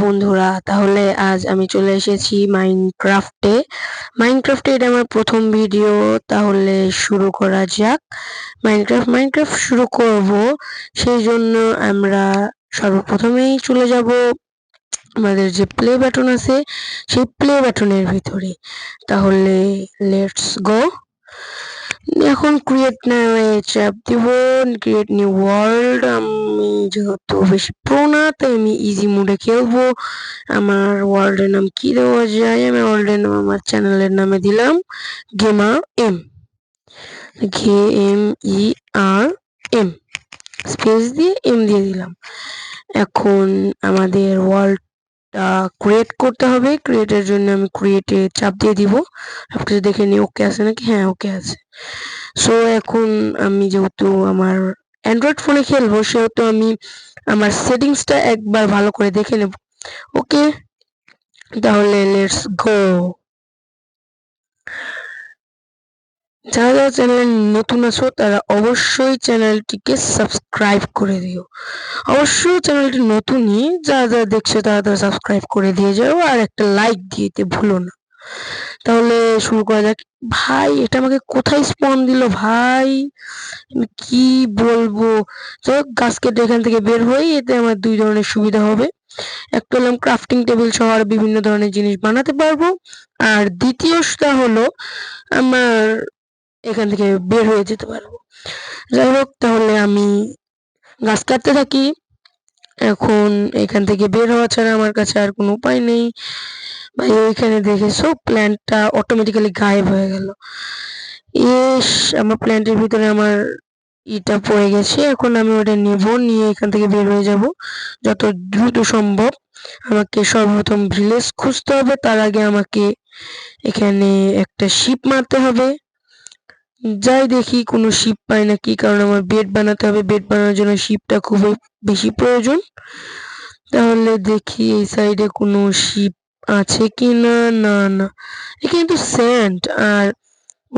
বন্ধুরা, তাহলে আজ আমি চলে এসেছি মাইনক্রাফটে। এটা আমার প্রথম ভিডিও। তাহলে শুরু করা যাক। মাইনক্রাফট শুরু করব। সেই জন্য আমরা সর্বপ্রথমেই চলে যাব আমাদের যে প্লে বাটন আছে সেই প্লে বাটনের ভিতরে। তাহলে লেটস গো। এখন ক্রিয়েট নামে চাপ দিব, ক্রিয়েট নিউ ওয়ার্ল্ড। আমি যেহেতু বেশি প্রো না, তাই আমি ইজি মোডে খেলবো। আমার ওয়ার্ল্ডের নাম কি দেওয়া যায়? আমি ওয়ার্ল্ডের নাম আমার চ্যানেলের নামে দিলাম gamer M, GMER M, space দিয়ে এম দিয়ে দিলাম। এখন আমাদের ওয়ার্ল্ডটা ক্রিয়েট করতে হবে। ক্রিয়েটের জন্য আমি ক্রিয়েটে চাপ দিয়ে দিব। সবকিছু দেখে নিই ওকে আছে নাকি। হ্যাঁ, ওকে আছে। সো এখন আমি যেহেতু আমার অ্যান্ড্রয়েড ফোনে খেলবো, সেহেতু আমি আমার সেটিংসটা একবার ভালো করে দেখে নেব। ওকে, তাহলে লেটস গো। যারা যারা চ্যানেলে নতুন আছো তারা অবশ্যই চ্যানেলটিকে সাবস্ক্রাইব করে দিও। অবশ্যই চ্যানেলটি নতুনই, যারা যারা দেখছো তারা তারা সাবস্ক্রাইব করে দিয়ে যাও, আর একটা লাইক দিতে ভুলো না। তাহলে শুরু করা যাক। ভাই, এটা আমাকে কোথায় স্পন দিল ভাই? আমি কি বলবো? যাই হোক, গাছ কেটে এখান থেকে বের হই। এতে আমার দুই ধরনের সুবিধা হবে। একটা হলাম ক্রাফটিং টেবিল সহ আর বিভিন্ন ধরনের জিনিস বানাতে পারবো, আর দ্বিতীয়টা হলো আমার এখান থেকে বের হয়ে যেতে পারবো। যাই হোক, তাহলে আমি গাছ কাটতে থাকি। এখন এখান থেকে বের হওয়া ছাড়া আমার কাছে আর কোনো উপায় নেই। ভাই, ওইখানে দেখেছো প্ল্যান্টটা অটোমেটিক্যালি গায়েব হয়ে গেল। ইস, আমার প্ল্যান্টের ভিতরে আমার ইটা পড়ে গেছে। এখন আমি ওটা নেব, নিয়ে এখান থেকে বের হয়ে যাব যত দ্রুত সম্ভব। আমাকে সর্বপ্রথম ভিলেজ খুঁজতে হবে। তার আগে আমাকে এখানে একটা শিপ মারতে হবে। যাই দেখি কোনো শিপ পাই নাকি, কারণ আমার বেড বানাতে হবে। বেড বানানোর জন্য শিপটা খুবই বেশি প্রয়োজন। তাহলে দেখি এই সাইডে কোনো শিপ আছে কি না। না না, এখানে তো স্যান্ড আর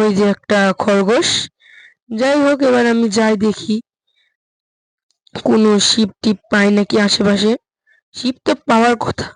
ওই যে একটা খরগোশ। যাই হোক, এবার আমি যাই দেখি কোনো শিপ টিপ পাই নাকি আশেপাশে। শিপ তো পাওয়ার কথা,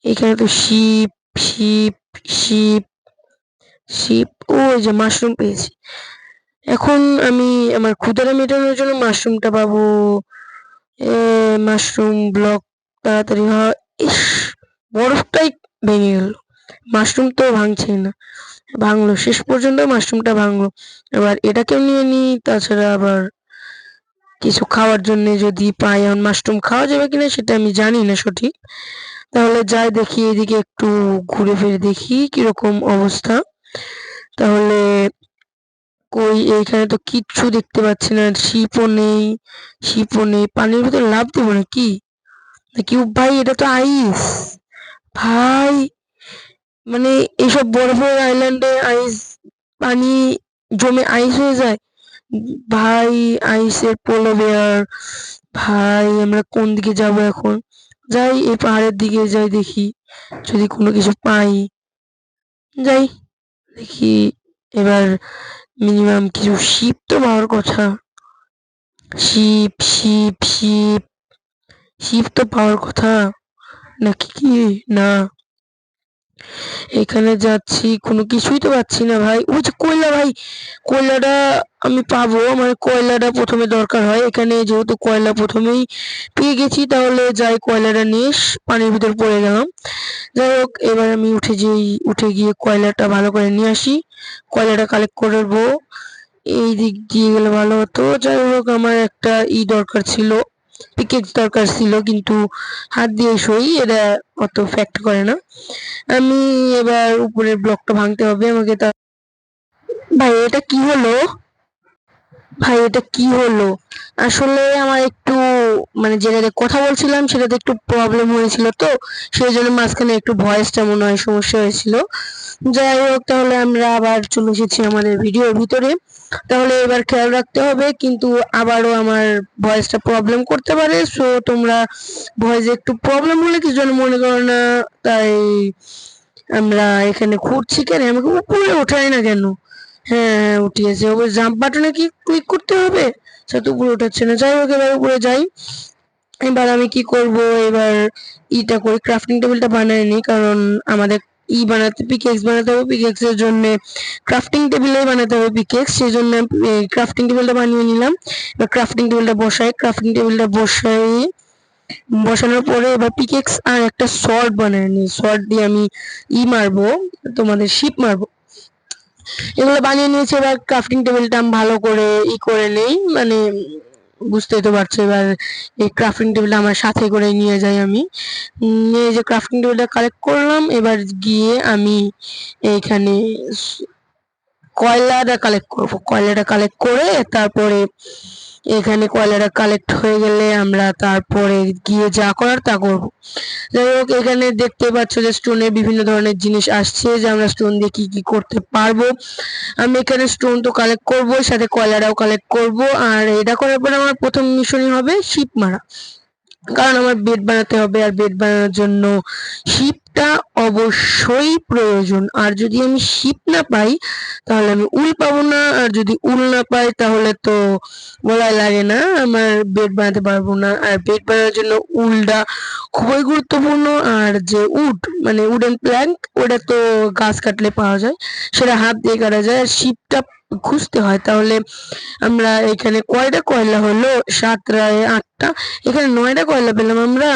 এখানে তো শিপ শিপ শিপ শিপ। ও, ওই যে মাশরুম পেয়েছি। এখন আমি আমার ক্ষুধাটা মেটানোর জন্য মাশরুমটা পাবো। মাশরুম ব্লক তাড়াতাড়ি হয়। ইস, বরফটাই ভেঙে গেল। মাশরুম তো ভাঙছে না, ভাঙলো শেষ পর্যন্ত মাশরুমটা ভাঙলো। এবার এটাকেও নিয়ে নিই, তাছাড়া আবার কিছু খাওয়ার জন্য যদি পাই। এখন মাশরুম খাওয়া যাবে কিনা সেটা আমি জানি না সঠিক। তাহলে যাই দেখি, এদিকে একটু ঘুরে ফিরে দেখি কিরকম অবস্থা। তাহলে কই, এইখানে তো কিচ্ছু দেখতে পাচ্ছি না। শিপও নেই। পানির ভিতরে লাফ দেবো নাকি? ভাই, এটা তো আইস ভাই। মানে এইসব বরফের আইল্যান্ডে আইস, পানি জমে আইস হয়ে যায় ভাই। আইসের পোলো বেয়ার। ভাই, আমরা কোন দিকে যাব এখন? যাই, এই পাহাড়ের দিকে যাই, দেখি যদি কোনো কিছু পাই। যাই দেখি। এবার মিনিমাম কিছু শিপ তো পাওয়ার কথা। শিপ শিপ শিপ শিপ তো পাওয়ার কথা নাকি কি? না, এখানে যাচ্ছি, কোনো কিছুই তো পাচ্ছি না ভাই। ওই যে কয়লা ভাই, কয়লাটা আমি পাবো। আমার কয়লাটা প্রথমে দরকার হয়। এখানে যেহেতু কয়লা প্রথমেই পেয়ে গেছি, তাহলে যাই কয়লাটা নিয়ে পানির ভিতর পড়ে গেলাম। যাই হোক, এবার আমি উঠে গিয়ে কয়লাটা ভালো করে নিয়ে আসি। কয়লাটা কালেক্ট করবো। এই দিক দিয়ে গেলে ভালো হতো। যাই হোক, আমার একটা দরকার ছিল, পিকেক্স দরকার ছিল, কিন্তু হাত দিয়ে সই এটা অত ফ্যাক্ট করে না। আমি এবার উপরের ব্লকটা ভাঙতে হবে আমাকে। তা ভাই, এটা কি হলো? ভাই, এটা কি হলো? আসলে আমার একটু মানে যেটাতে কথা বলছিলাম সেটাতে একটু প্রবলেম হয়েছিল, তো সেই জন্য মাঝখানে একটু ভয়েসটা মনে হয় সমস্যা হয়েছিল। যাই হোক, তাহলে আমরা আবার চলে এসেছি আমাদের ভিডিওর ভিতরে। তাহলে এবার খেয়াল রাখতে হবে, কিন্তু আবারও আমার ভয়েসটা প্রবলেম করতে পারে। সো তোমরা ভয়েসে একটু প্রবলেম হলে কিছু জন মনে করো না। তাই আমরা এখানে ঘুরছি কেন, আমাকে উপরে ওঠাই না কেন? হ্যাঁ হ্যাঁ, উঠিয়েছে। ওই জাম্প বাটনে কি ক্লিক করতে হবে? সে তো উপরে ওঠাচ্ছে না। যাই হোক, এবার উপরে যাই। এবার আমি কি করব, এবার ইটা করি, ক্রাফটিং টেবিলটা বানাই নি, কারণ আমাদের বানাতে পিকেক্স বানাতে হবে। পিকেক্স এর জন্য ক্রাফটিং টেবিলে বানাতে হবে পিকেক্স, সেই জন্য ক্রাফটিং টেবিলটা বানিয়ে নিলাম। এবার ক্রাফটিং টেবিলটা বসাই, ক্রাফটিং টেবিলটা বসানোর পরে এবার পিকেক্স আর একটা শর্ট বানিয়ে নিই। শর্ট দিয়ে আমি মারবো, তোমাদের শিপ মারবো। এগুলো বানিয়ে নিয়েছি। এবার ক্রাফটিং টেবিলটা আমি ভালো করে করে নেই, মানে বুঝতেই তো পারছো। এবার এই ক্রাফটিং টেবিলটা আমার সাথে করে নিয়ে যাই আমি। নিয়ে যে ক্রাফটিং টেবিলটা কালেক্ট করলাম, এবার গিয়ে আমি এইখানে কয়লাটা কালেক্ট করব। কয়লাটা কালেক্ট করে তারপরে এখানে কয়লাটা কালেক্ট হয়ে গেলে আমরা তারপরে গিয়ে যা করার তা করব। যাই হোক, এখানে দেখতে পাচ্ছ যে স্টোনের বিভিন্ন ধরনের জিনিস আসছে, যে আমরা স্টোন দিয়ে কি কি করতে পারবো। আমি এখানে স্টোন তো কালেক্ট করবো, সাথে কয়লাটাও কালেক্ট করব। আর এটা করার পরে আমার প্রথম মিশনই হবে শিপ মারা, কারণ আমার বেড বানাতে হবে। আর বেড বানানোর জন্য শিপটা অবশ্যই প্রয়োজন। আর যদি আমি শিপ না পাই তাহলে আমি উল পাবো না, আর যদি উল না পাই তাহলে তো বলাই লাগে না, আমার বেড বানাতে পারবো না। আর বেড বানানোর জন্য উলটা খুবই গুরুত্বপূর্ণ। আর যে উড মানে উডেন প্ল্যাঙ্ক, ওটা তো গাছ কাটলে পাওয়া যায়, সেটা হাত দিয়ে কাটা যায়। আর শিপটা খুঁজতে হয়। তাহলে আমরা এখানে কয়টা কয়লা হলো, 7টায় 8টা, এখানে 9টা কয়লা পেলাম আমরা।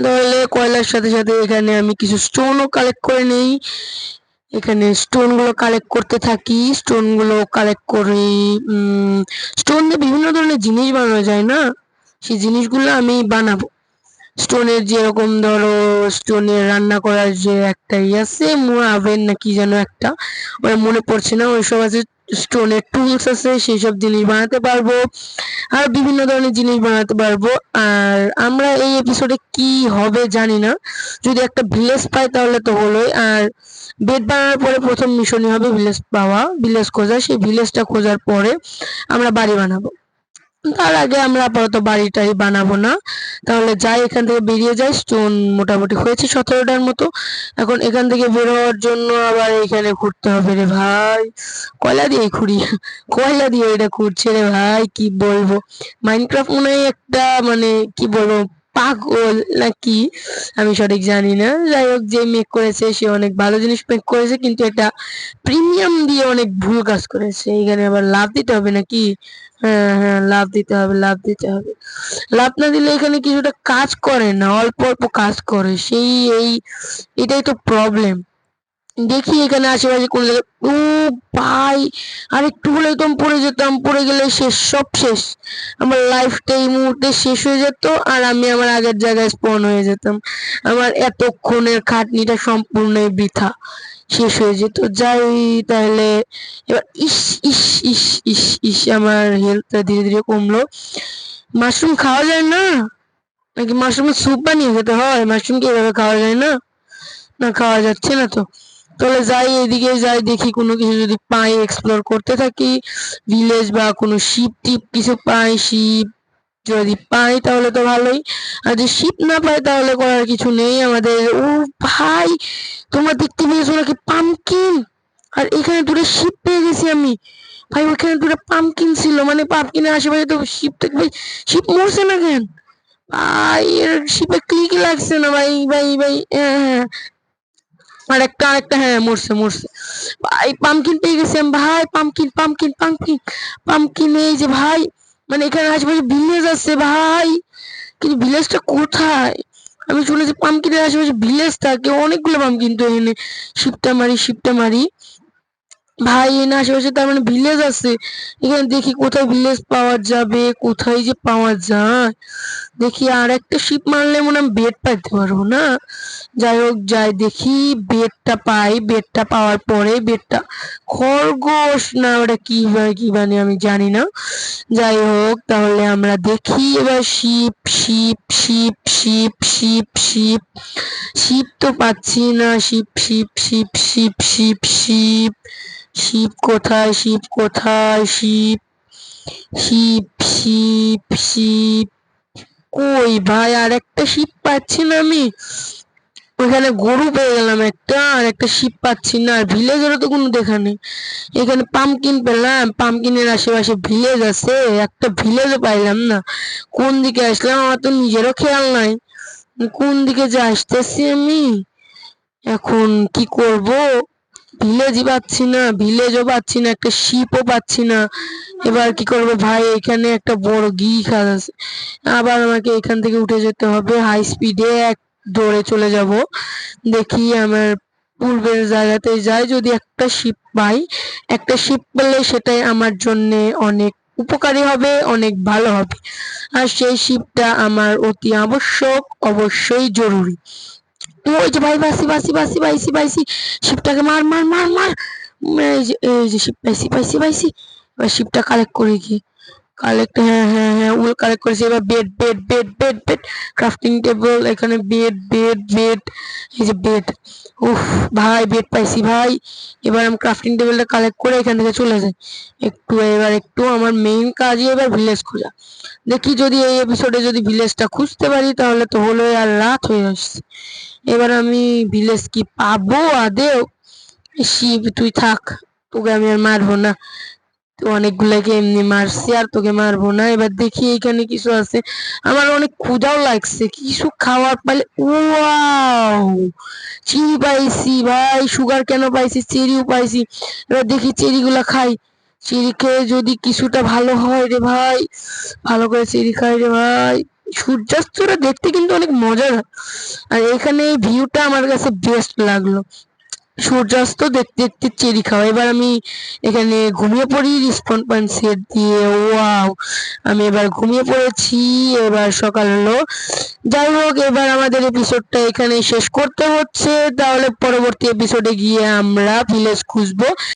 তাহলে কয়লার সাথে সাথে এখানে আমি কিছু স্টোনও কালেক্ট করে নেই। এখানে স্টোন গুলো কালেক্ট করতে থাকি, স্টোন গুলো কালেক্ট করি। স্টোন দিয়ে বিভিন্ন ধরনের জিনিস বানানো যায় না, সেই জিনিসগুলো আমি বানাবো। স্টোনের যেরকম ধরো স্টোনের রান্না করার যে একটা আছে, আভেন না কি যেন একটা, ওটা মনে পড়ছে না, ওইসব আছে। স্টোনের টুলস আছে, সেই সব জিনিস বানাতে পারবো। আর বিভিন্ন ধরনের জিনিস বানাতে পারবো। আর আমরা এই এপিসোডে কি হবে জানি না, যদি একটা ভিলেজ পাই তাহলে তো হলোই। আর বেড বানানোর পরে প্রথম মিশনই হবে ভিলেজ পাওয়া, ভিলেজ খোঁজা। সেই ভিলেজটা খোঁজার পরে আমরা বাড়ি বানাবো। তার আগে আমরা আপাতত বাড়িটাই বানাবো না। তাহলে যাই, এখান থেকে বেরিয়ে যাই। স্টোন মোটামুটি হয়েছে 17টার মতো। এখন এখান থেকে বের হওয়ার জন্য আবার এখানে ঘুরতে হবে রে ভাই। কয়লা দিয়ে ঘুরি, কয়লা দিয়ে এটা ঘুরছে রে ভাই, কি বলবো। মাইনক্রাফট মনে হয় একটা, মানে কি বলবো, পাগল নাকি, আমি সঠিক জানি না। যাই হোক, যে মেক করেছে সে অনেক ভালো জিনিস মেক করেছে, কিন্তু এটা প্রিমিয়াম দিয়ে অনেক ভুল কাজ করেছে। এখানে আবার লাভ দিতে হবে নাকি? হ্যাঁ হ্যাঁ, লাভ দিতে হবে, লাভ দিতে হবে। লাভ না দিলে এখানে কিছুটা কাজ করে না, অল্প অল্প কাজ করে, সেই এটাই তো প্রবলেম। দেখি এখানে আশেপাশে কোন জায়গায়, ও ভাই, আর একটু হলে তো আমি পড়ে যেতাম, পড়ে গেলে শেষ, সব শেষ। আমার লাইফটা এই মুহূর্তে শেষ হয়ে যেত, আর আমি আমার আগের জায়গায় স্পন হয়ে যেতাম। আমার এতক্ষণের খাটনিটা সম্পূর্ণই বৃথা, শেষ হয়ে যেত। যাই, তাহলে এবার ইস ইস ইস ইস ইস, আমার হেলথটা ধীরে ধীরে কমলো। মাশরুম খাওয়া যায় না নাকি? মাশরুমের স্যুপ বানিয়ে খেতে হয়? মাশরুম কি এভাবে খাওয়া যায় না? না, খাওয়া যাচ্ছে না তো। তাহলে যাই, এদিকে যাই, দেখি কোনো কিছু যদি পাই, এক্সপ্লোর করতে থাকি। ভিলেজ বা কোনো শিপ টিপ কিছু পাই, শিপ যদি পাই তাহলে তো ভালোই। আর যদি শিপ না পাই তাহলে করার কিছু নেই আমাদের। ও ভাই, তোমরা দেখতে পেয়েছো নাকি পামকিন? আর এখানে দুটো শিপ পেয়ে গেছি আমি ভাই। ওইখানে দুটো পামকিন ছিল, মানে পামকিনের আশেপাশে তো শিপ থাকবে। শিপ মরছে না কেন ভাই? এর শিপে ক্লিক লাগছে না ভাই, ভাই ভাই, হ্যাঁ হ্যাঁ, আরেকটা হ্যাঁ, মরছে মরছে ভাই। পামকিন পেয়ে গেছি আমি ভাই, পামকিন পামকিন পামকিন পামকিন। এই যে ভাই, মানে এখানে আশেপাশে ভিলেজ আছে ভাই, কিন্তু ভিলেজটা কোথায়? আমি শুনেছি পামকিনের আশেপাশে ভিলেজ থাকে অনেকগুলো পামকিন। তো এখানে শিপটা মারি, শিপটা মারি ভাই। এখানে আশেপাশে তার মানে ভিলেজ আছে। এখানে দেখি কোথায় ভিলেজ পাওয়া যাবে, কোথায় যে পাওয়া যায়। দেখি, আর একটা শিপ মারলে মনে হয় বেড পাইতে পারবো না। যাই হোক, যাই দেখি বেডটা পাই। বেডটা পাওয়ার পরে বেডটা, খরগোশ না ওটা কি হয় কি মানে আমি জানি না। যাই হোক, তাহলে আমরা দেখি এবার ship ship ship ship ship ship ship তো পাচ্ছি না। Ship ship ship ship ship ship ship কোথায়, শিপ কোথায়, শিপ শিপ শিপ শিপ কই ভাই? আর একটা শিপ পাচ্ছি না আমি। ওইখানে গরু পেয়ে গেলাম একটা, আর একটা শিপ পাচ্ছি না, আর ভিলেজেরও তো কোনো দেখা নেই। এখানে পামকিন পেলাম, পামকিনের আশেপাশে ভিলেজ আছে, একটা ভিলেজও পাইলাম না। কোন দিকে আসলাম আমার তো নিজেরও খেয়াল নাই, কোন দিকে যে আসতেছি আমি। এখন কি করব, ভিলেজই পাচ্ছি না, ভিলেজও পাচ্ছি না, একটা শিপও পাচ্ছি না। এবার কি করবো ভাই, এখানে একটা বড় খাল আছে, আবার আমাকে এখান থেকে উঠে যেতে হবে হাই স্পিডে, এক দৌড়ে চলে যাব। দেখি আমার পূর্বের জায়গাতে যাই, যদি একটা শিপ পাই, একটা শিপ পেলে সেটাই আমার জন্য অনেক উপকারী হবে, অনেক ভালো হবে। আর সেই শিপটা আমার অতি আবশ্যক, অবশ্যই জরুরি। ওই যে ভাই, বাসি বাসি বাসি পাইছি পাইছি, শিপটাকে মার মার মার মার। এই যে শিপ পাইছি পাইছি পাইছি। এবার শিপটা কালেক্ট করি কি, কালেক্ট, হ্যাঁ হ্যাঁ হ্যাঁ, উল কালেক্ট করেছি। এবার bed bed bed bed bed, crafting table, এখানে বেড বেড বেড, এই যে বেড। উফ ভাই, বেড পাইছি ভাই। এবার আমি ক্রাফটিং টেবিলটা কালেক্ট করে এখান থেকে চলে যাই একটু। এবার একটু আমার মেইন কাজই এবার ভিলেজ খোঁজা। দেখি যদি এই এপিসোডে যদি ভিলেজটা খুঁজতে পারি তাহলে তো হলো, আর রাত হয়ে আসছে। এবার আমি ভিলেজ কি পাবো আদেও? শিব তুই থাক, তোকে আমি আর মারবো না, তো অনেকগুলাকে এমনি মারছি, আর তোকে মারবো না। এবার দেখি এখানে কিছু আছে, আমার অনেক ক্ষুধাও লাগছে, কিছু খাওয়ার পাইলে। ওয়াও, চেরি পাইছি ভাই, সুগার কেন পাইছি, চেরিও পাইছি। এবার দেখি চেরিগুলা খাই, চেরি খেয়ে যদি কিছুটা ভালো হয় রে ভাই, ভালো করে চেরি খাই রে ভাই। সূর্যাস্তটা দেখতে কিন্তু অনেক মজার, আর এখানে এই ভিউটা আমার কাছে বেস্ট লাগলো, সূর্যাস্ত দেখতে দেখতে চেরি খাওয়া। এবার আমি এখানে ঘুমিয়ে পড়ি রিসপন পয়েন্ট সেট দিয়ে। ওয়াও, আমি এবার ঘুমিয়ে পড়েছি। এবার সকাল হলো। যাই হোক, এবার আমাদের এপিসোডটা এখানে শেষ করতে হচ্ছে, তাহলে পরবর্তী এপিসোডে গিয়ে আমরা ভিলেজ খুঁজবো।